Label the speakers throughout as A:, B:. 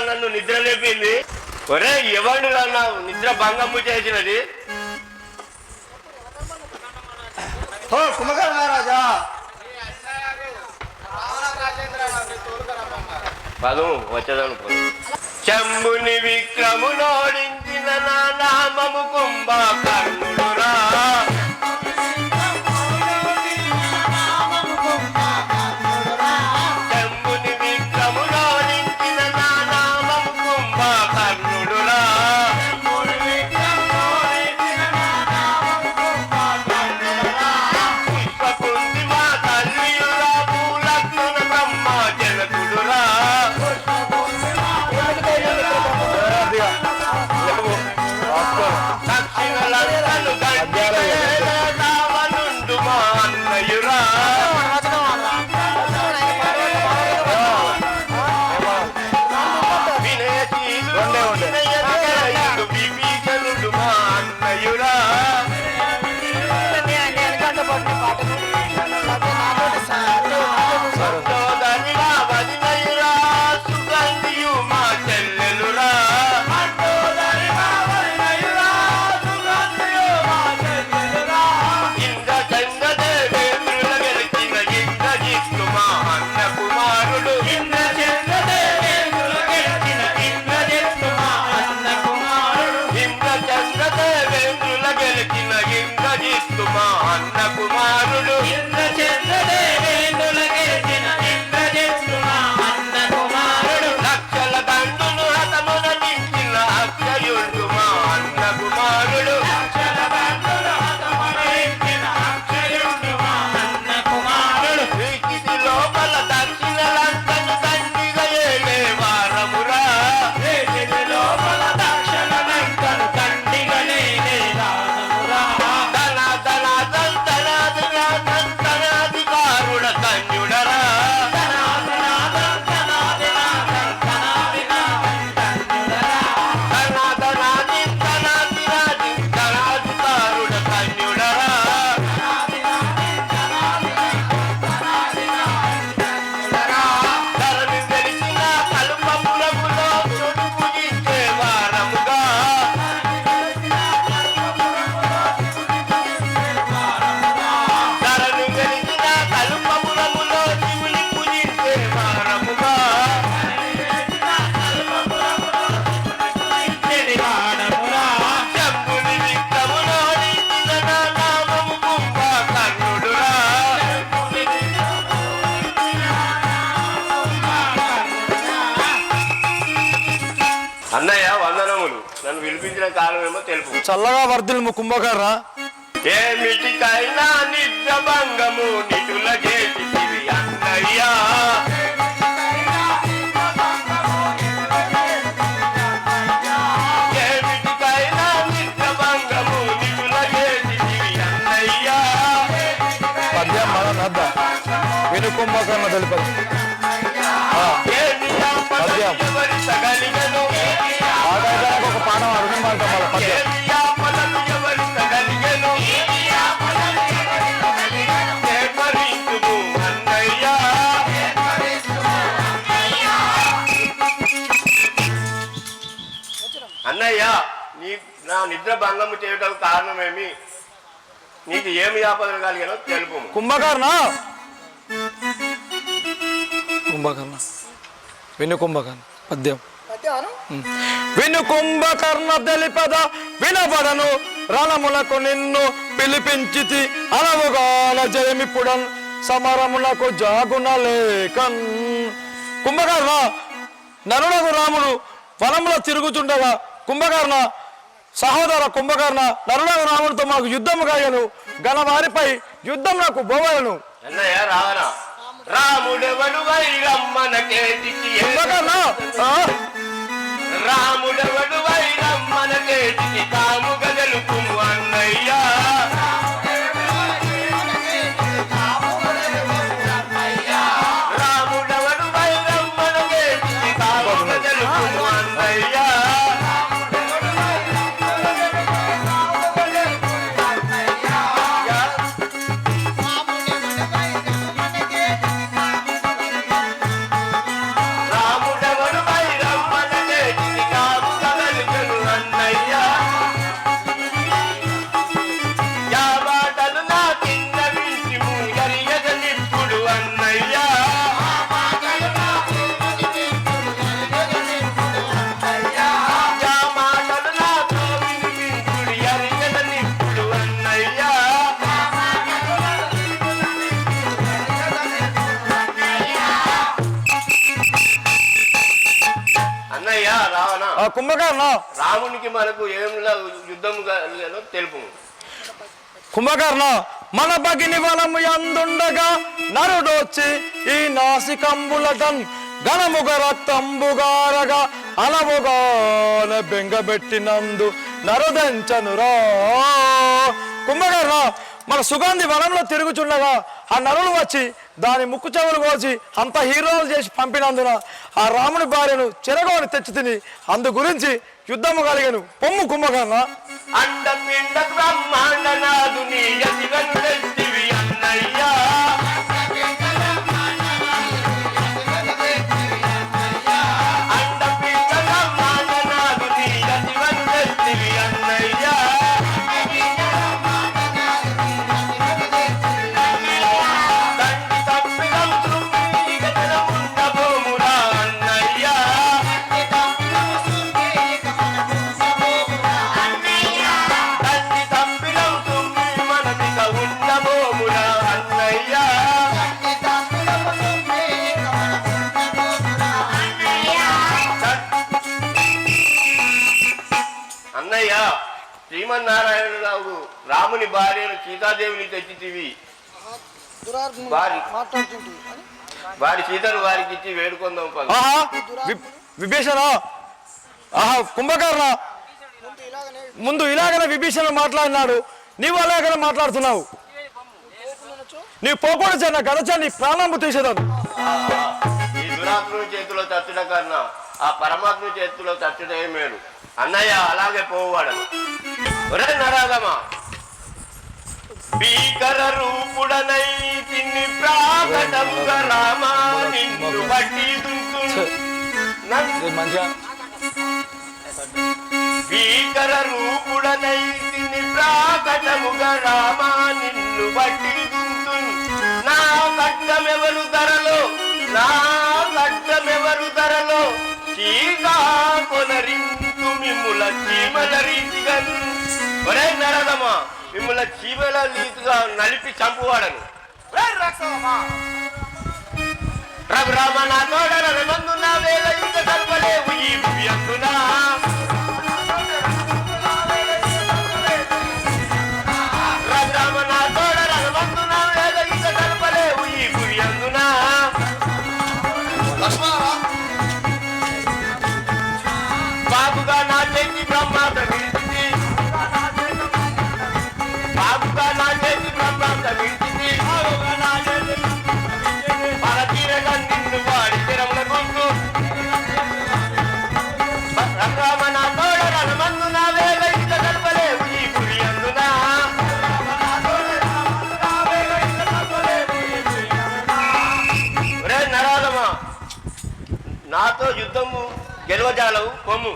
A: నన్ను నిద్ర లేపింది. ఒరే ఎవడు అన్నా నిద్ర భంగము చేసినది?
B: కుంభకర్ణ మహారాజా
A: పదము వచ్చేదనుకో. శంభుని విక్రమునోడించిన నా నామము కుంభకర్ణుడురా. శంభుని విక్రమునోడించిన నా నామము కుంభకర్ణుడురా. పుష్పకుంది మా తల్లియురా భూలగ్నున బ్రహ్మ జనకుడురా. దక్షిణ లంకను దండిగేనుండు మా అన్నయురా. వినయశీలుడు విభీషణుడు మా అన్నయురా. సోదరిగా వదినయురా సుగంధియు మా చెల్లెలురా. ఇంద్ర చంద్రదేవేంద్రుల గెలిచిన ఇంద్రజిత్తు మా అన్న కుమారుడు. ఇంద్ర చంద్రదేవేంద్రుల గెలిచిన ఇంద్రజిత్తు మా అన్న కుమారుడు. ఇంద్ర చంద్రదేవేంద్రుల గెలిచిన ఇంద్రజిత్తు మా అన్న కుమారుడు. ఇంద్ర చంద్రదేవేంద్రుల గెలిచిన ఇంద్రజిత్తు మా అన్న కుమారుడు. లక్షల దండును హతమున నించిన అక్షయుడు మా అన్న కుమారుడు. లక్షల దండును హతమున నించిన అక్షయుడు మా అన్న కుమారుడు. వీకిటి లోపల దక్షిణ లంకను దండిగా ఏలే వారమురా. వీకిటి లోపల దక్షిణ లంకను దండిగా ఏలే వారమురా. ధనాధికారుడ ధన్యుడరా. ధనాధికారుడ ధన్యుడరా. ధరణి తెలిసిన కల్పములములో చొడు పూజించే వారముగా. ధరణి తెలిసిన కల్పములములో శివుని పూజించే వారముగా. శంభుని విక్రమునోడించిన నా నామము కుంభకర్ణుడురా. అన్నయ్య వందనములు. నన్ను విలిపించిన కాలమేమో తెలుపు.
B: చల్లగా వర్ధిల్ము కుంభకర్ణ.
A: ఏమిటికైనా నిద్ర భంగము నిటుల చేసివి అన్నయ్యా. ఏమిటికైనా నిద్ర భంగము నిటుల చేసివి అన్నయ్యా.
B: పద్యం మనం నద్దా విను కుంభకర్ణ తెలుపదు.
A: ఏమి ఆపదలు ఎవరి తగలిగను.
B: ఆదాయానికి ఒక పాఠం అర్థం అంటాం మన పద్యం.
A: ఏమి ఆపదలు ఎవరి తగలిగను. చేపరించుము అన్నయ్యా. అన్నయ్య నా నిద్ర భంగము చేయటం కారణమేమి? నీకు ఏమి ఆపదలు కలిగానో తెలుపు.
B: కుంభకర్ణ కుంభకర్ణ విను కుంభకర్ణ పద్యం. విను కుంభకర్ణ తెలిపద వినబడను రణములకు నిన్ను పిలిపించితి అనవుగాల జయమిపుడన్ సమరములకు జాగున లేకన్. కుంభకర్ణ నరుడకు రాముడు వనములో తిరుగుతుండగా కుంభకర్ణ సహోదర కుంభకర్ణ నరుడకు రాముడితో మాకు యుద్ధము కాయను గణవారిపై యుద్ధం నాకు బోవలను.
A: అన్నయ్య రావణ రాముడెవడు వైరమ్మనకేటికి.
B: కుంభకర్ణ
A: రాముడెవడు వైరమ్మనకేటికి కాముగ తెలుపుము అన్నయ్య. రాముడెవడు వైరమ్మనకేటికి కాముగ తెలుపుము అన్నయ్య. రాముడెవడు వైరమ్మన
B: కుంభకర్ణ
A: రామునికి మనకు ఏం యుద్ధం తెలుపు.
B: కుంభకర్ణ మన భగిని వనము యందుండగా నరుడొచ్చి ఈ నాసికంబులటన్ గణముగ రక్తంబుగారగా అనవుగాన బెంగబెట్టినందు నరుదంచనురా. కుంభకర్ణ మన సుగంధి వనంలో తిరుగుచుండగా ఆ నరులు వచ్చి దాని ముక్కు చెవులు కోసి అంత హీరోలు చేసి పంపినందున ఆ రాముని భార్యను చెరగోని తెచ్చి తిని అందు గురించి యుద్ధము కలిగను. పొమ్ము కుంభకర్ణ.
A: అండపిండ బ్రహ్మాండనాథుని యతివను తెచ్చివి అన్నయ్యా. అండపిండ బ్రహ్మాండనాథుని యతివను తెచ్చివి అన్నయ్యా. తండ్రి తప్పిదం తుమ్మి గజలముండ భూమురా అన్నయ్యా. తండ్రి తప్పిదం తుమ్మి మనమిక ఉన్న భూమురా అన్నయ్యా. అన్నయ్య శ్రీమన్నారాయణరావు రాముని భార్యను సీతాదేవిని తెచ్చితివి. వారి సీతను వారికి ఇచ్చి వేడుకొందాం పద.
B: విభీషణ కుంభకర్ణ ముందు ఇలాగనే విభీషణ మాట్లాడినాడు, నీవు అలాగనే మాట్లాడుతున్నావు. నీవు పోకూడదు నా గడచా నీ ప్రాణంబు తీసేదాను.
A: ఈ దురాత్ముని చేతిలో చచ్చుట కన్నా ఆ పరమాత్మ చేతిలో చచ్చుటే మేలు. అన్నయ్య అలాగే పోవాడను. ఒరే నరాగమా, భీకర రూపుడనై తిన్ని ప్రాకటముగా రామా నిన్ను బట్టి భీకర రూపుడనై తిన్ని ప్రాకటముగా రామా నిన్ను బట్టి నా కట్టమెవరు ధరలో నా కట్టమెవరు ధరలో చీగా కొనరింతు మిమ్ముల చీమల రీతిగా. ఒరే నరదమా, మిమ్మల చీమల రీతిగా నలిపి చంపువాడను. రఘురామ నా తోడర మందున వేల యుద్ధ కల్పలేవు ఈ భూమి అందునా. రఘురామ నా తోడర మందున వేల యుద్ధ కల్పలేవు ఈ భూమి అందునా. బాబుగా నా చేతి బ్రహ్మాండ విడిచింది. బాబుగా నా చేతి బ్రహ్మాండ విడిచింది. పరతీరగా నిన్ను వాడి తిరముల గుంటు. రంగరామ నా తోడర మందు నా వేల ఇక గడపలేవు ఈ పురి అందునా. ఒరే నరాధమా, నాతో యుద్ధము గెలవజాలవు కొమ్ము.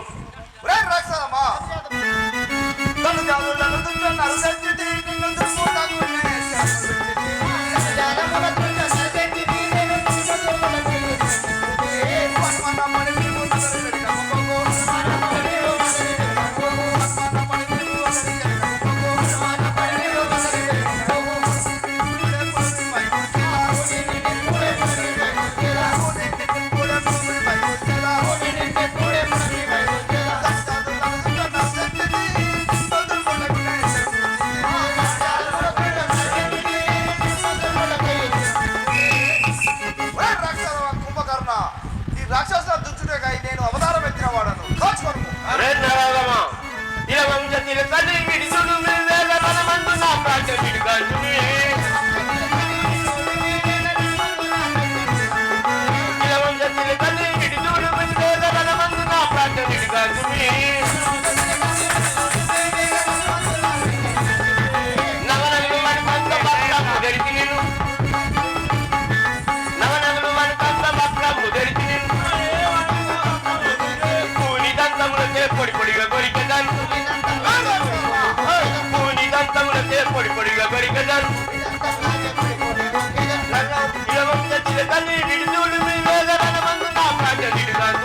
A: పొడి పొడిగా కొరికదాను పూని దంతములతే పొడి పొడిగా కొరికదాను తల్లి విడుదూడు మీ వేదన మందు నా ప్రాజ విడుగాను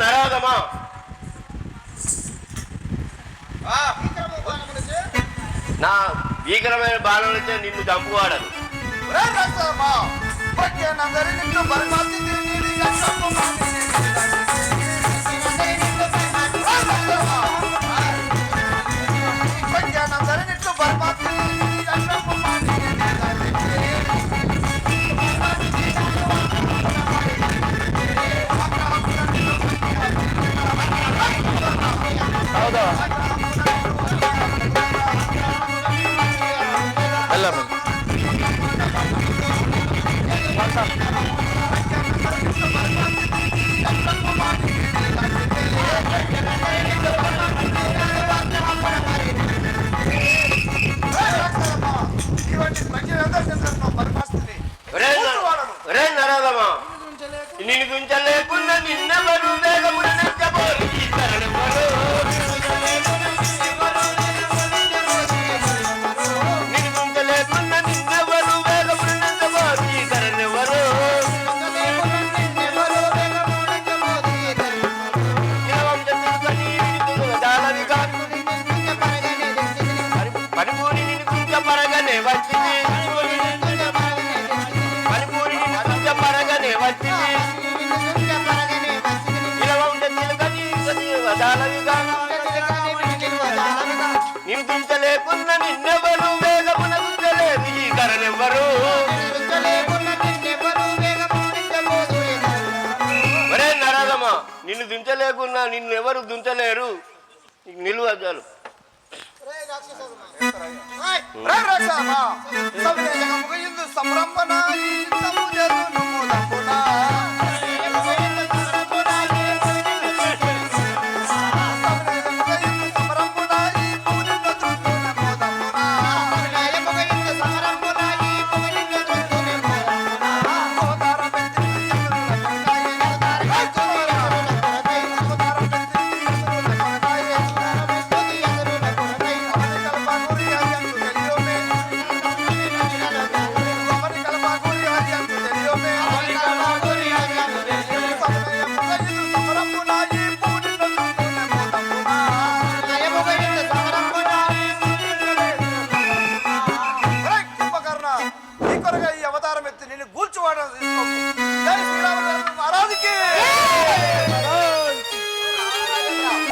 A: నరాగమా నా భీకరమైన బాణాలతో నిన్ను చంపువాడను.
B: ಹೌದಾ ಎಲ್ಲ
A: ఒరే నరాదమా నిన్ను గుంచలేకున్నా నిన్నెవరు వేగమున నెచ్చబోరు ఈ తరణెవరు నిన్ను గుంచలేకున్నా నిన్నెవరు వేగమున నెచ్చబోరు ఈ తరణెవరు పనిపూరి నిన్ను గుంచపరగనే వచ్చింది పనిపూరి నిన్ను గుంచపరగనే వచ్చింది నిందించలేకున్న నిన్నెవరు వేగమున గుంజలేదు ఈ కరణెవ్వరు ఒరే నరదమా నిన్ను దించలేకున్నా నిన్నెవరు దించలేరు నిలువజాలు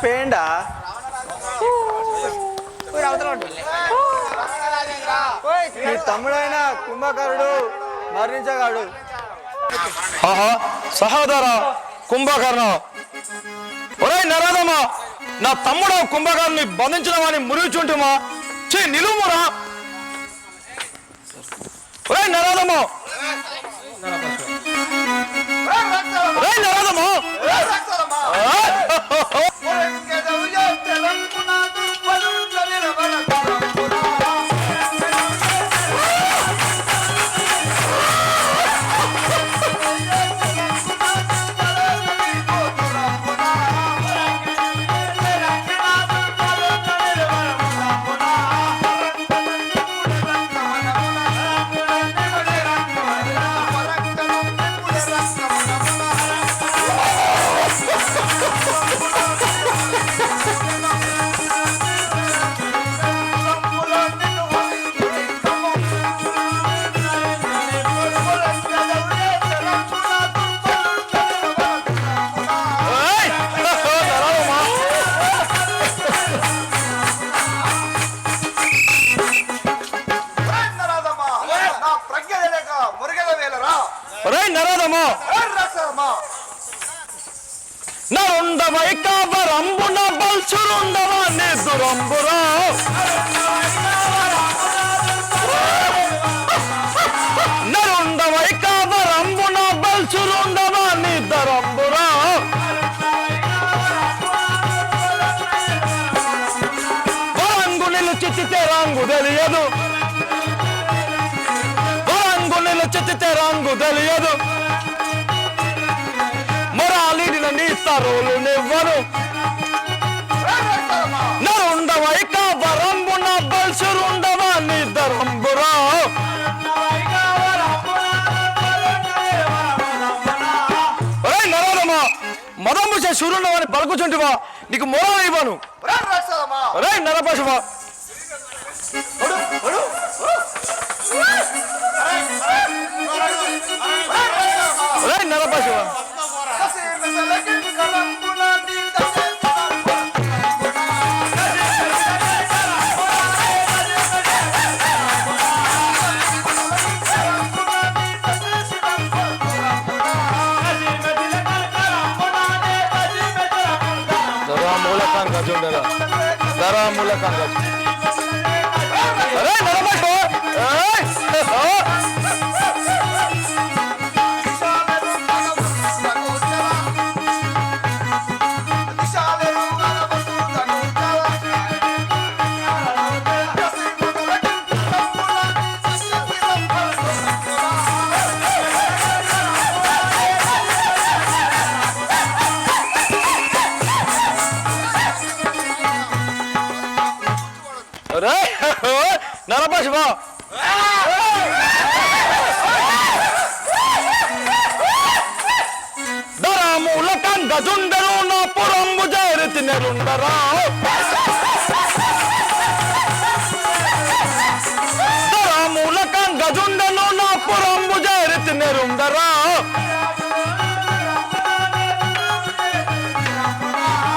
B: పేండా నీ తమ్ముడైన కుంభకరుడు మరణించగాడు సహోదర కుంభకర్ణ ఒరే నరదమా నా తమ్ముడు కుంభకర్ణుని బంధించిన వాడిని మురుగుచుంటుమా చే నిలుమురా ఒరే నరదమా ఒరే నరదమా నరుండవై కావరంబున బల్చురుండవా నిదురంబురా నరుండవై కావరంబున బల్చురుండవా నిదురంబురా వరంగు నిలుచితే రంగు తెలియదు వరంగు నిలుచితే రంగు తెలియదు నీ తరులు నివ్వరు నరుండవై కావరంబున బల్చురుండవా నిదురంబురా నరదమా మదము చే సూర్యుండవని పలుకుచుంటివా నీకు మొర ఇవ్వను రే నరపశువా ఒరే నరపశివ నరపశివ దరాముల కంగజుండరు నా పురంబు జైరితి నెరుండరా దరాముల కంగజుండను నా పురంబు జైరితి నెరుండరా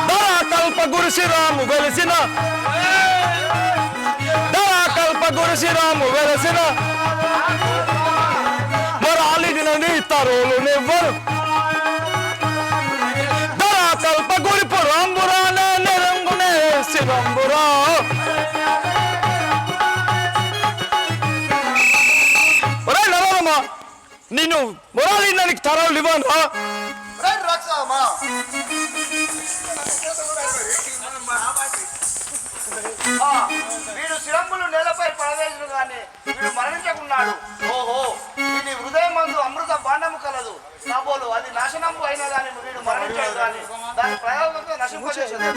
B: దరా కల్ప గురుశిరాము వెలిసిన గురుశిరాము వెలసిన మరాలిదిన నీ తరువులు నెవ్వరు దరా కల్ప గురి పురంబురానే నిరంగునే శిరంబురా ఒరే నరమా నిన్ను మొరాలినానికి తరవులు ఇవ్వను
C: వీడు శిరంబులు నేలపై పడవేసుడు కానీ వీడు మరణించకున్నాడు. ఓహో వీడి హృదయం మందు అమృత బాండము కలదు కాబోలు అది నాశనము అయినా కానీ వీడు మరణించాడు కానీ దాని ప్రయోగంతో నశింపజేసేది.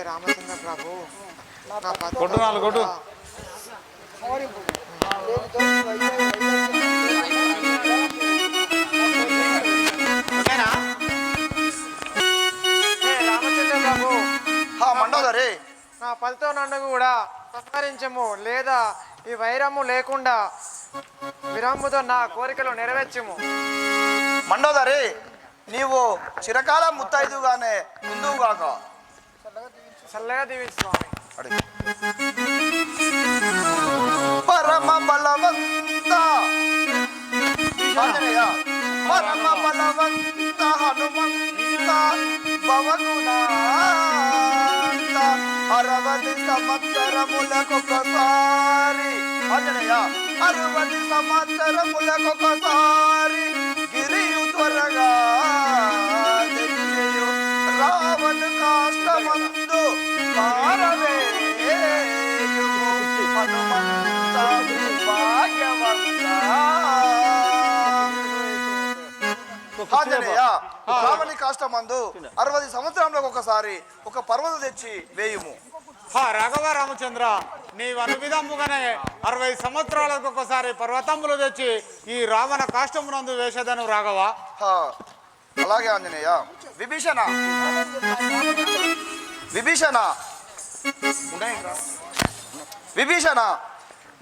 D: రామచంద్ర ప్రభు
B: కొట్టు నాలుగు కొట్టు
D: రామచంద్ర ప్రభు
C: మండోదరి
D: నా పదితో నన్ను కూడా సంస్కరించము లేదా ఈ వైరము లేకుండా విరాముతో నా కోరికలు నెరవేర్చము.
C: మండోదరి నీవు చిరకాల ముత్తైదుగానే ముందుగాక
D: చల్లగా దీవించు స్వామి.
C: పరమ బలవంత పరమ బలవంత హనుమంత భవగుణాంత 60 సంవత్సరములకొకసారి ఆంజనేయ 60 సంవత్సరములకొకసారి గిరియు త్వరగా తెచ్చెయు రావణ కాష్టమందు పారవేయు హనుమంత భాగ్యవంత. ఆంజనేయ రావణి కాష్టమందు 60 సంవత్సరంలో ఒకసారి ఒక పర్వతం తెచ్చి వేయుము.
E: రాఘవ రామచంద్ర నీవు అనువిధముగానే 60 సంవత్సరాలకు ఒకసారి పర్వతములు తెచ్చి ఈ రావణ కాష్టమునందు వేసేదను రాఘవ.
C: అలాగే ఆంజనేయ. విభీషణ విభీషణ విభీషణ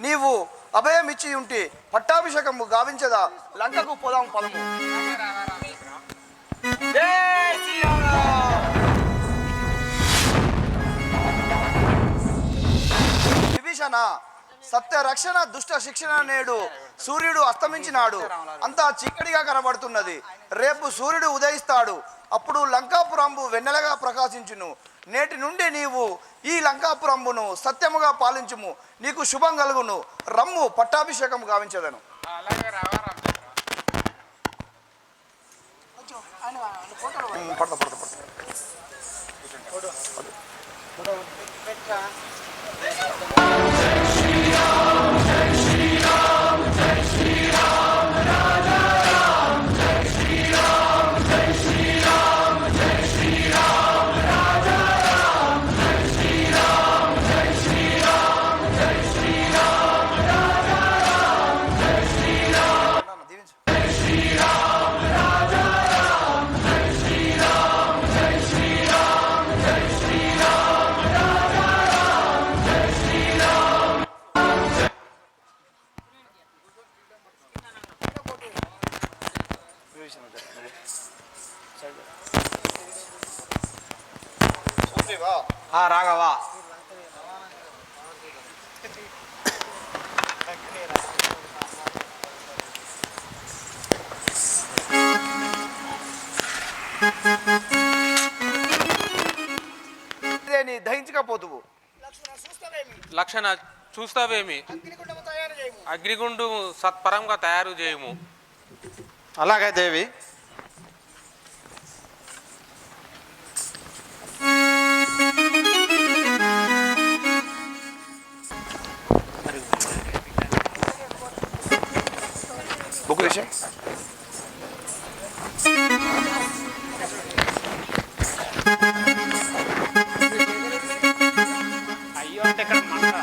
C: నీవు అభయం ఇచ్చి ఉంటే పట్టాభిషేకము గావించదా లంకకు పోదాం పదము. జై శ్రీరామ్. విభీషణ, సత్య రక్షణ దుష్ట శిక్షణ నేడు సూర్యుడు అస్తమించినాడు, అంతా చీకటిగా కనబడుతున్నది. రేపు సూర్యుడు ఉదయిస్తాడు, అప్పుడు లంకాపురంబు వెన్నెలగా ప్రకాశించును. నేటి నుండి నీవు ఈ లంకాపురంబును సత్యముగా పాలించుము, నీకు శుభం కలుగును. రమ్ము, పట్టాభిషేకం గావించదను.
E: రాఘవా,
C: దహించకపోతువు.
F: లక్షణ చూస్తావేమి, అగ్నిగుండు సత్పరంగా తయారు చేయము.
E: అలాగే దేవి.
C: బుక్ తీసే.
F: అయ్యో అంటే ఇక్కడ మంట.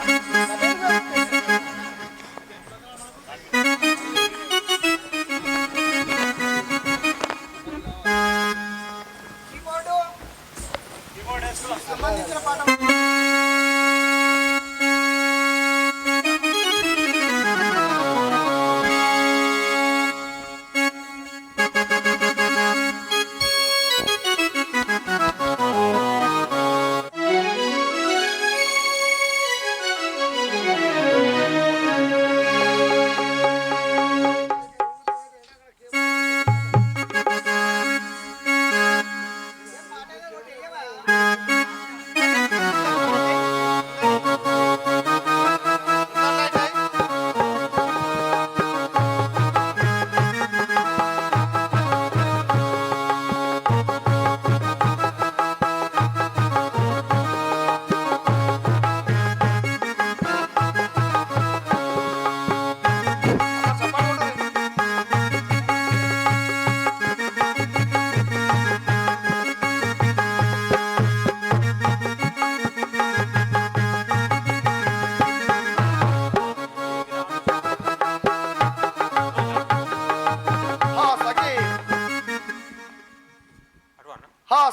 C: సంబంధించిన పాఠం.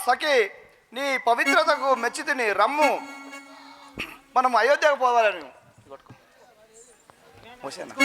C: సఖి, నీ పవిత్రతకు మెచ్చితిని. రమ్ము, మనం అయోధ్యకు పోవాలని. మోసేనా?